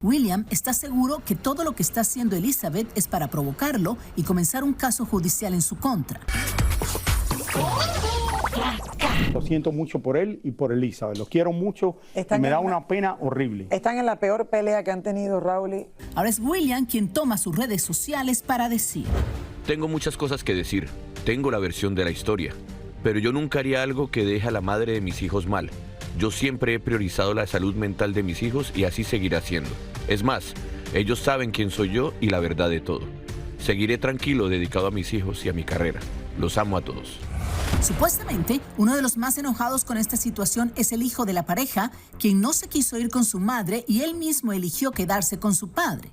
William está seguro que todo lo que está haciendo Elizabeth es para provocarlo y comenzar un caso judicial en su contra. Lo siento mucho por él y por Elizabeth. Los quiero mucho y me da una pena horrible. Están en la peor pelea que han tenido, Raúl. Ahora es William quien toma sus redes sociales para decir: tengo muchas cosas que decir. Tengo la versión de la historia. Pero yo nunca haría algo que deje a la madre de mis hijos mal. Yo siempre he priorizado la salud mental de mis hijos y así seguirá siendo. Es más, ellos saben quién soy yo y la verdad de todo. Seguiré tranquilo, dedicado a mis hijos y a mi carrera. Los amo a todos. Supuestamente, uno de los más enojados con esta situación es el hijo de la pareja, quien no se quiso ir con su madre y él mismo eligió quedarse con su padre.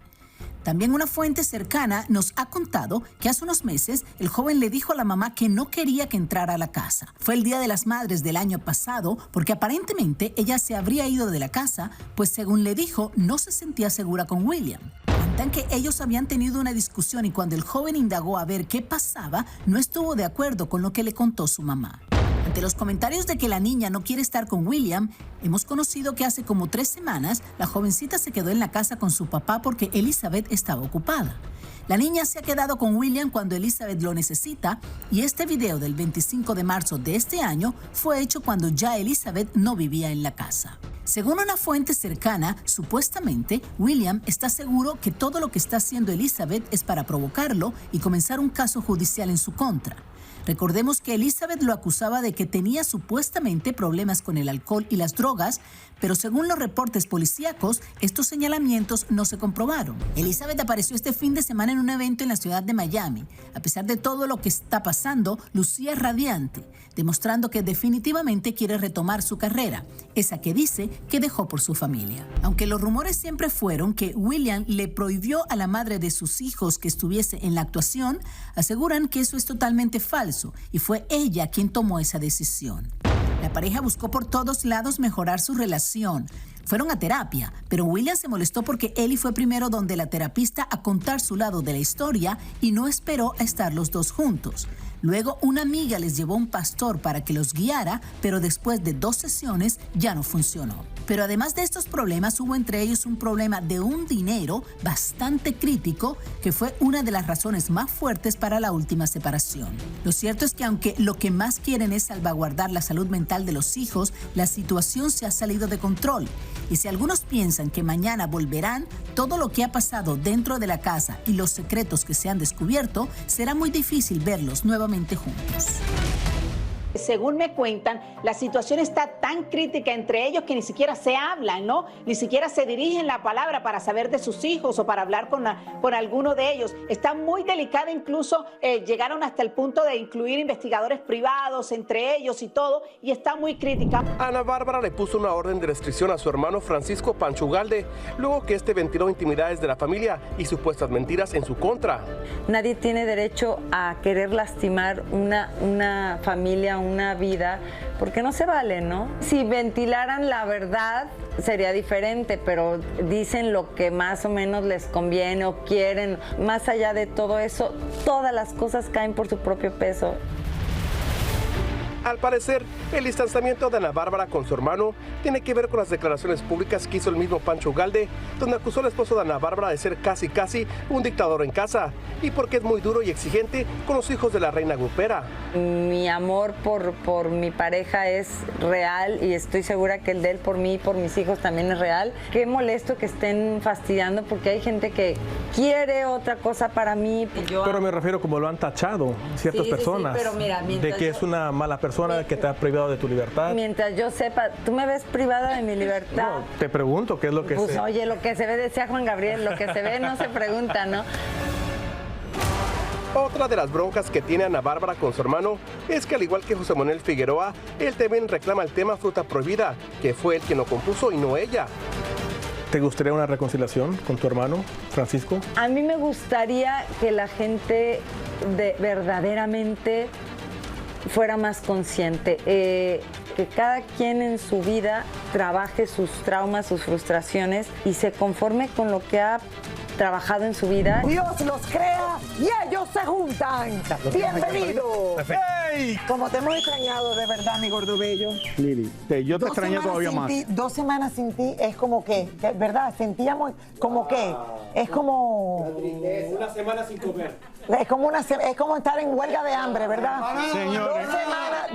También una fuente cercana nos ha contado que hace unos meses el joven le dijo a la mamá que no quería que entrara a la casa. Fue el Día de las Madres del año pasado porque aparentemente ella se habría ido de la casa, pues según le dijo no se sentía segura con William. Cuentan que ellos habían tenido una discusión y cuando el joven indagó a ver qué pasaba, no estuvo de acuerdo con lo que le contó su mamá. Ante los comentarios de que la niña no quiere estar con William, hemos conocido que hace como 3 semanas la jovencita se quedó en la casa con su papá porque Elizabeth estaba ocupada. La niña se ha quedado con William cuando Elizabeth lo necesita y este video del 25 de marzo de este año fue hecho cuando ya Elizabeth no vivía en la casa. Según una fuente cercana, supuestamente, William está seguro que todo lo que está haciendo Elizabeth es para provocarlo y comenzar un caso judicial en su contra. Recordemos que Elizabeth lo acusaba de que tenía supuestamente problemas con el alcohol y las drogas, pero según los reportes policíacos, estos señalamientos no se comprobaron. Elizabeth apareció este fin de semana en un evento en la ciudad de Miami. A pesar de todo lo que está pasando, lucía radiante, demostrando que definitivamente quiere retomar su carrera, esa que dice que dejó por su familia. Aunque los rumores siempre fueron que William le prohibió a la madre de sus hijos que estuviese en la actuación, aseguran que eso es totalmente falso y fue ella quien tomó esa decisión. La pareja buscó por todos lados mejorar su relación. Fueron a terapia, pero William se molestó porque Eli fue primero donde la terapista a contar su lado de la historia y no esperó a estar los dos juntos. Luego una amiga les llevó un pastor para que los guiara, pero después de 2 sesiones ya no funcionó. Pero además de estos problemas, hubo entre ellos un problema de un dinero bastante crítico que fue una de las razones más fuertes para la última separación. Lo cierto es que aunque lo que más quieren es salvaguardar la salud mental de los hijos, la situación se ha salido de control. Y si algunos piensan que mañana volverán, todo lo que ha pasado dentro de la casa y los secretos que se han descubierto, será muy difícil verlos nuevamente juntos. Según me cuentan, la situación está tan crítica entre ellos que ni siquiera se hablan, ¿no? Ni siquiera se dirigen la palabra para saber de sus hijos o para hablar con alguno de ellos. Está muy delicada, incluso llegaron hasta el punto de incluir investigadores privados entre ellos y todo, y está muy crítica. Ana Bárbara le puso una orden de restricción a su hermano Francisco Pancho Ugalde, luego que este ventiló intimidades de la familia y supuestas mentiras en su contra. Nadie tiene derecho a querer lastimar una familia, una vida, porque no se vale, ¿no? Si ventilaran la verdad sería diferente, pero dicen lo que más o menos les conviene o quieren. Más allá de todo eso, todas las cosas caen por su propio peso. Al parecer, el distanciamiento de Ana Bárbara con su hermano tiene que ver con las declaraciones públicas que hizo el mismo Pancho Ugalde, donde acusó al esposo de Ana Bárbara de ser casi un dictador en casa, y porque es muy duro y exigente con los hijos de la reina grupera. Mi amor por mi pareja es real y estoy segura que el de él por mí y por mis hijos también es real. Qué molesto que estén fastidiando porque hay gente que quiere otra cosa para mí. Pero me refiero como lo han tachado ciertas personas, sí, pero mira, de que es una mala persona, que te ha privado de tu libertad. Mientras yo sepa, ¿tú me ves privada de mi libertad? No, te pregunto qué es lo que pues, oye, lo que se ve, decía Juan Gabriel, lo que se ve no se pregunta, ¿no? Otra de las broncas que tiene Ana Bárbara con su hermano es que, al igual que José Manuel Figueroa, él también reclama el tema Fruta Prohibida, que fue él quien lo compuso y no ella. ¿Te gustaría una reconciliación con tu hermano, Francisco? A mí me gustaría que la gente verdaderamente fuera más consciente, que cada quien en su vida trabaje sus traumas, sus frustraciones y se conforme con lo que ha trabajado en su vida. Dios los crea y ellos se juntan. ¡Bienvenido! ¡Ay! Como te hemos extrañado, de verdad, mi gordo bello. Lili, yo te extrañé todavía más. 2 semanas sin ti es como que, ¿verdad? Sentíamos como que, es como... Una semana sin comer. Es como estar en huelga de hambre, ¿verdad? Señores.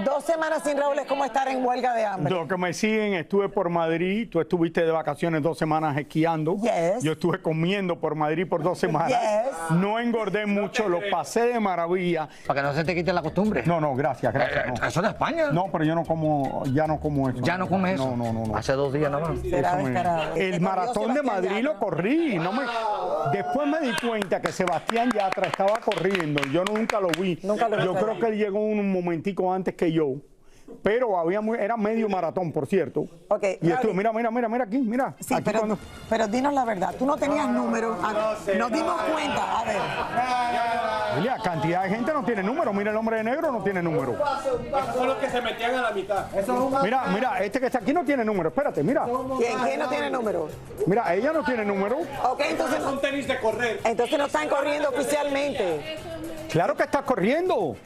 2 semanas sin Raúl es como estar en huelga de hambre. Los que me siguen, estuve por Madrid, tú estuviste de vacaciones 2 semanas esquiando. Yes. Yo estuve comiendo por Madrid por 2 semanas. Yes. No engordé mucho, lo pasé de maravilla. Para que no se te quite la costumbre. No, gracias. No. Eso de España. No, pero yo no como, ya no como eso. ¿Ya no comes eso? No. Hace 2 días nada más. Será descarado. El maratón de Madrid lo corrí. Después me di cuenta que Sebastián Yatra estaba corriendo. Yo nunca lo vi. Yo creo que él llegó un momentico antes que yo. Pero era medio maratón, por cierto. Okay, y estuvo, mira aquí, mira. Sí, aquí pero dinos la verdad, tú no tenías números. Nos dimos cuenta, a ver. Mira, cantidad de gente no tiene número. Mira, el hombre de negro no tiene número. Esos son los que se metían a la mitad. Mira, este que está aquí no tiene número. Espérate, mira. ¿Quién no tiene número? Mira, ella no tiene número. Ok, entonces Son tenis de correr. Entonces no están corriendo oficialmente. Claro que está corriendo.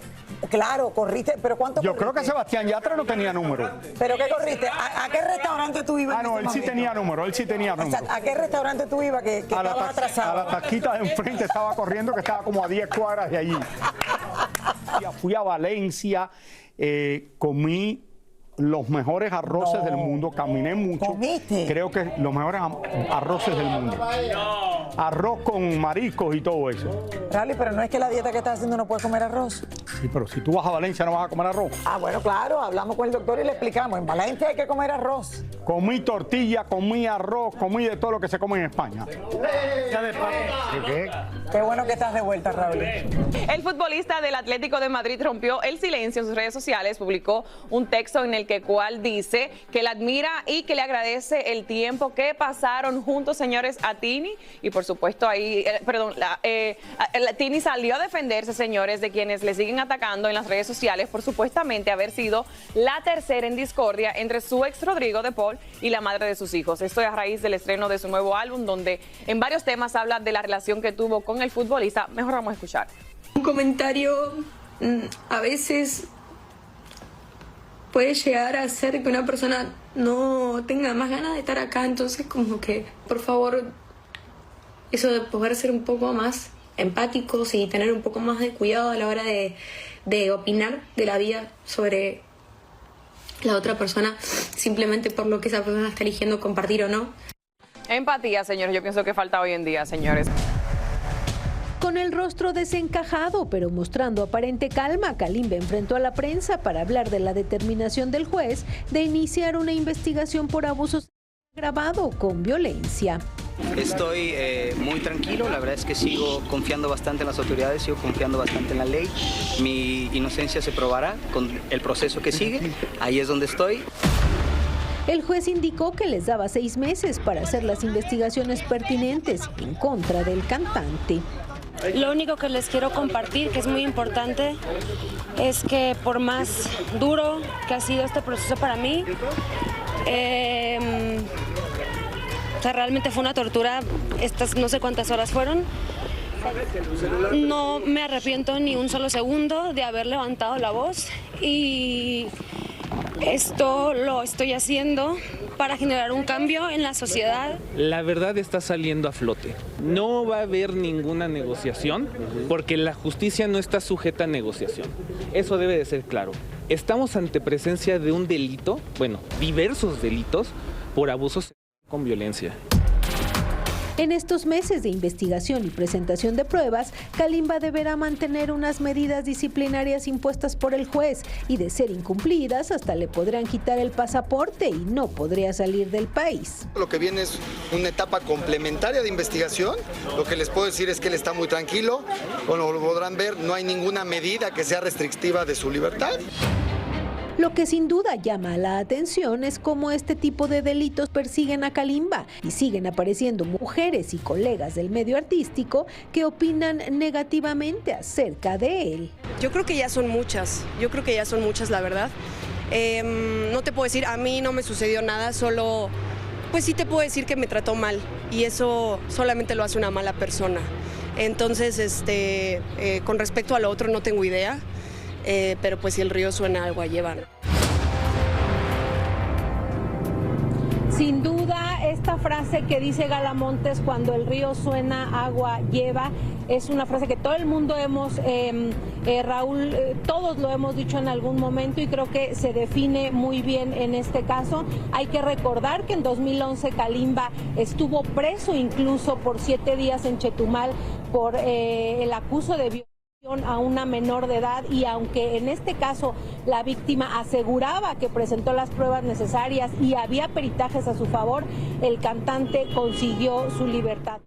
Claro, corriste, pero ¿cuánto Yo corriste? creo que Sebastián Yatra no tenía número. ¿Pero qué corriste? ¿A qué restaurante tú ibas? No, él sí tenía número, O sea, ¿a qué restaurante tú ibas que estabas atrasado? A la tasquita de enfrente estaba corriendo, que estaba como a 10 cuadras de allí. Fui a Valencia, comí los mejores arroces del mundo, caminé mucho. ¿Comiste? Creo que los mejores arroces del mundo. Arroz con mariscos y todo eso. Rally, pero no es que la dieta que estás haciendo no puedes comer arroz. Sí, pero si tú vas a Valencia no vas a comer arroz. Ah, bueno, claro, hablamos con el doctor y le explicamos. En Valencia hay que comer arroz. Comí tortilla, comí arroz, comí de todo lo que se come en España. Qué bueno que estás de vuelta, Raúl. El futbolista del Atlético de Madrid rompió el silencio en sus redes sociales, publicó un texto en el cual dice que la admira y que le agradece el tiempo que pasaron juntos, señores, a Tini. Y por supuesto ahí, Tini salió a defenderse, señores, de quienes le siguen atacando en las redes sociales por supuestamente haber sido la tercera en discordia entre su ex Rodrigo de Paul y la madre de sus hijos. Esto es a raíz del estreno de su nuevo álbum, donde en varios temas habla de la relación que tuvo con el futbolista. Mejor vamos a escuchar. Un comentario a veces puede llegar a hacer que una persona no tenga más ganas de estar acá, entonces como que, por favor, eso de poder ser un poco más empáticos y tener un poco más de cuidado a la hora de opinar de la vida sobre la otra persona, simplemente por lo que esa persona está eligiendo compartir o no. Empatía, señores, yo pienso que falta hoy en día, señores. Con el rostro desencajado, pero mostrando aparente calma, Kalimba enfrentó a la prensa para hablar de la determinación del juez de iniciar una investigación por abusos agravado con violencia. Estoy muy tranquilo, la verdad es que sigo confiando bastante en las autoridades, sigo confiando bastante en la ley. Mi inocencia se probará con el proceso que sigue, ahí es donde estoy. El juez indicó que les daba 6 meses para hacer las investigaciones pertinentes en contra del cantante. Lo único que les quiero compartir, que es muy importante, es que por más duro que ha sido este proceso para mí, realmente fue una tortura, estas no sé cuántas horas fueron. No me arrepiento ni un solo segundo de haber levantado la voz y esto lo estoy haciendo para generar un cambio en la sociedad. La verdad está saliendo a flote. No va a haber ninguna negociación porque la justicia no está sujeta a negociación. Eso debe de ser claro. Estamos ante presencia de un delito, bueno, diversos delitos por abusos con violencia. En estos meses de investigación y presentación de pruebas, Kalimba deberá mantener unas medidas disciplinarias impuestas por el juez y, de ser incumplidas, hasta le podrán quitar el pasaporte y no podría salir del país. Lo que viene es una etapa complementaria de investigación. Lo que les puedo decir es que él está muy tranquilo. Como lo podrán ver, no hay ninguna medida que sea restrictiva de su libertad. Lo que sin duda llama la atención es cómo este tipo de delitos persiguen a Kalimba y siguen apareciendo mujeres y colegas del medio artístico que opinan negativamente acerca de él. Yo creo que ya son muchas, la verdad. No te puedo decir, a mí no me sucedió nada, solo, pues sí te puedo decir que me trató mal y eso solamente lo hace una mala persona. Entonces, con respecto a lo otro no tengo idea. pero pues si el río suena, agua lleva, ¿no? Sin duda, esta frase que dice Gala Montes, cuando el río suena, agua lleva, es una frase que todo el mundo hemos, Raúl, todos lo hemos dicho en algún momento y creo que se define muy bien en este caso. Hay que recordar que en 2011 Kalimba estuvo preso incluso por 7 días en Chetumal por el acuso de violación a una menor de edad, y aunque en este caso la víctima aseguraba que presentó las pruebas necesarias y había peritajes a su favor, el cantante consiguió su libertad.